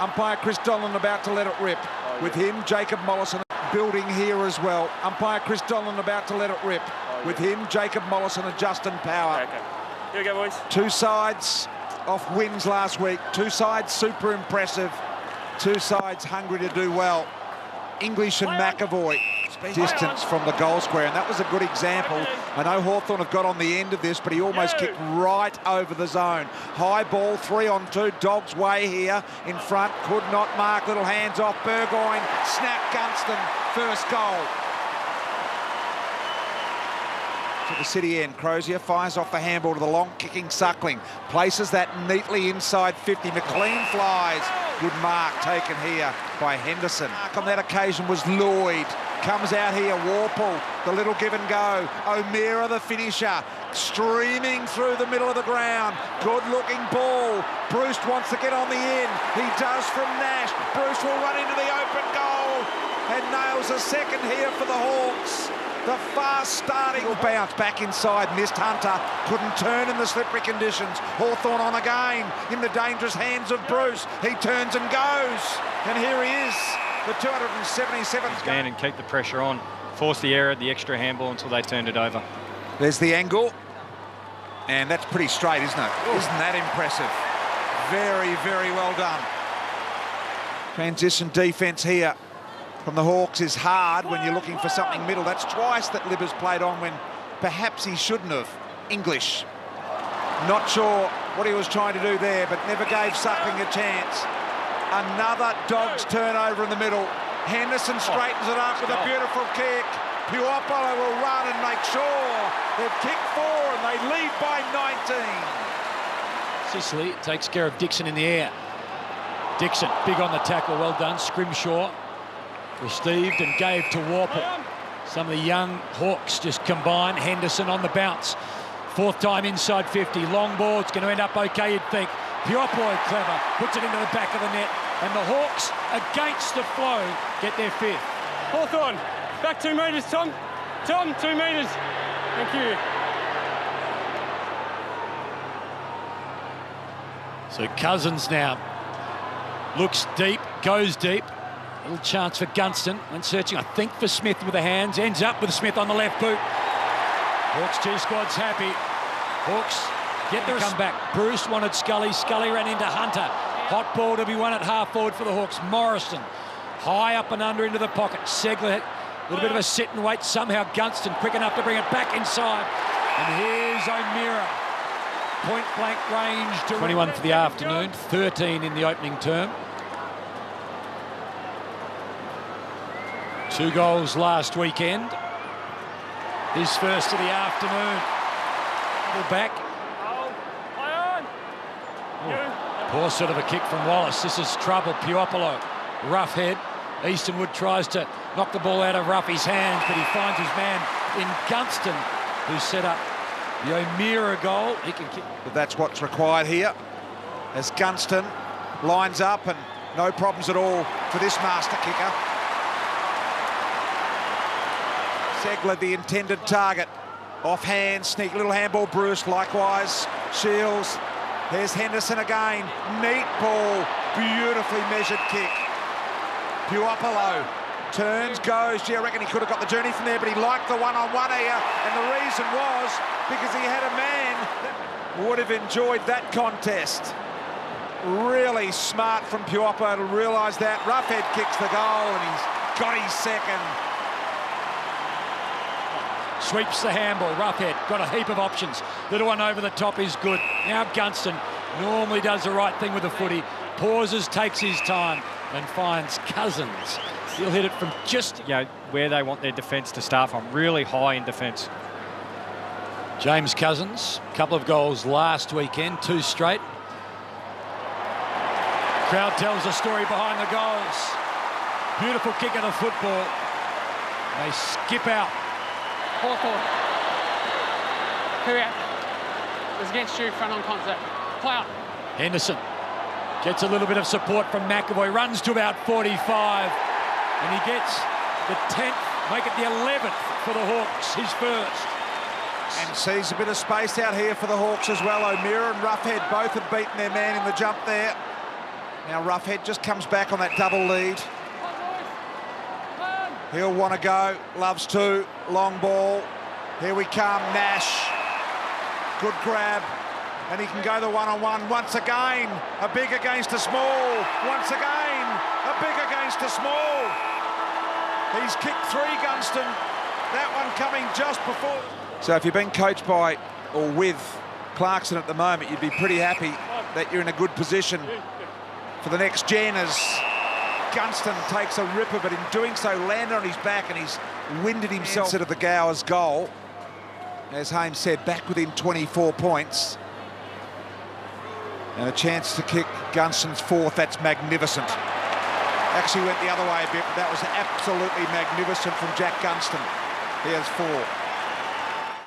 Umpire Chris Dolan about to let it rip. With him, Jacob Mollison building here as well. Umpire Chris Dolan about to let it rip. With him, Jacob Mollison and Justin Power. Okay. Here we go, boys. Two sides off wins last week. Two sides super impressive. Two sides hungry to do well. English and McAvoy distance from the goal square, and that was a good example. I know Hawthorn have got on the end of this, but he almost kicked right over the zone. High ball, 3-on-2, Dogs way here in front, could not mark, little hands off Burgoyne, snap Gunston, first goal. To the city end, Crozier fires off the handball to the long kicking Suckling, places that neatly inside 50, McLean flies, good mark taken here by Henderson. On that occasion was Lloyd, comes out here, Warple, the little give and go, O'Meara the finisher, streaming through the middle of the ground, good looking ball, Bruce wants to get on the end, he does from Nash, Bruce will run into the open goal and nails a second here for the Hawks. The fast starting bounce back inside, missed Hunter, couldn't turn in the slippery conditions. Hawthorn on again, in the dangerous hands of Bruce. He turns and goes, and here he is, the 277th man, and keep the pressure on. Force the error, the extra handball until they turned it over. There's the angle, and that's pretty straight, isn't it? Isn't that impressive? Very, very well done. Transition defence here from the Hawks is hard when you're looking for something middle. That's twice that Libbers played on when perhaps he shouldn't have. English, not sure what he was trying to do there, but never gave Suckling a chance. Another Dogs turnover in the middle. Henderson straightens it up with a beautiful kick. Puopolo will run and make sure they've kicked 4 and they lead by 19. Sicily takes care of Dixon in the air. Dixon, big on the tackle, well done. Scrimshaw received and gave to Warple. Some of the young Hawks just combine. Henderson on the bounce. Fourth time inside 50. Long ball, it's going to end up okay, you'd think. Puopolo clever, puts it into the back of the net. And the Hawks, against the flow, get their 5th. Hawthorn, back 2 metres, Tom. Tom, 2 metres. Thank you. So Cousins now looks deep, goes deep. Little chance for Gunston. Went searching, I think, for Smith with the hands. Ends up with Smith on the left boot. Hawks G-squad's happy. Hawks get the comeback. Bruce wanted Scully. Scully ran into Hunter. Hot ball to be won at half forward for the Hawks. Morrison high up and under into the pocket. Segler, a little bit of a sit and wait. Somehow Gunston quick enough to bring it back inside. And here's O'Meara. Point blank range. 21 for the afternoon, 13 in the opening term. 2 goals last weekend. His first of the afternoon. Little back. Poor sort of a kick from Wallace. This is trouble. Puopolo, rough head. Eastonwood tries to knock the ball out of Ruffy's hands, but he finds his man in Gunston, who set up the O'Meara goal. He can kick. But that's what's required here, as Gunston lines up, and no problems at all for this master kicker. Segler, the intended target. Offhand, sneak, little handball, Bruce, likewise. Shields. There's Henderson again. Neat ball. Beautifully measured kick. Puopolo turns, goes. Gee, I reckon he could have got the journey from there, but he liked the one-on-one here. And the reason was because he had a man that would have enjoyed that contest. Really smart from Puopolo to realise that. Roughhead kicks the goal, and he's got his second. Sweeps the handball, Roughhead, got a heap of options. Little one over the top is good. Now Gunston normally does the right thing with the footy. Pauses, takes his time, and finds Cousins. He'll hit it from just where they want their defence to start from, really high in defence. James Cousins, a couple of goals last weekend, 2 straight. Crowd tells the story behind the goals. Beautiful kick of the football. They skip out. Hawthorn. Hurry up. It was against you, front on contact. Clout. Henderson gets a little bit of support from McAvoy, runs to about 45, and he gets the 10th, make it the 11th for the Hawks, his first. And sees a bit of space out here for the Hawks as well. O'Meara and Roughhead both have beaten their man in the jump there. Now Roughhead just comes back on that double lead. He'll want to go, loves to, long ball. Here we come, Nash. Good grab, and he can go the one-on-one once again. A big against a small, once again, a big against a small. He's kicked 3, Gunston. That one coming just before. So if you've been coached by or with Clarkson at the moment, you'd be pretty happy that you're in a good position for the next gen as Gunston takes a ripper, but in doing so landed on his back and he's winded himself into the Gowers goal. As Hames said, back within 24 points. And a chance to kick Gunston's 4th, that's magnificent. Actually went the other way a bit, but that was absolutely magnificent from Jack Gunston. He has 4.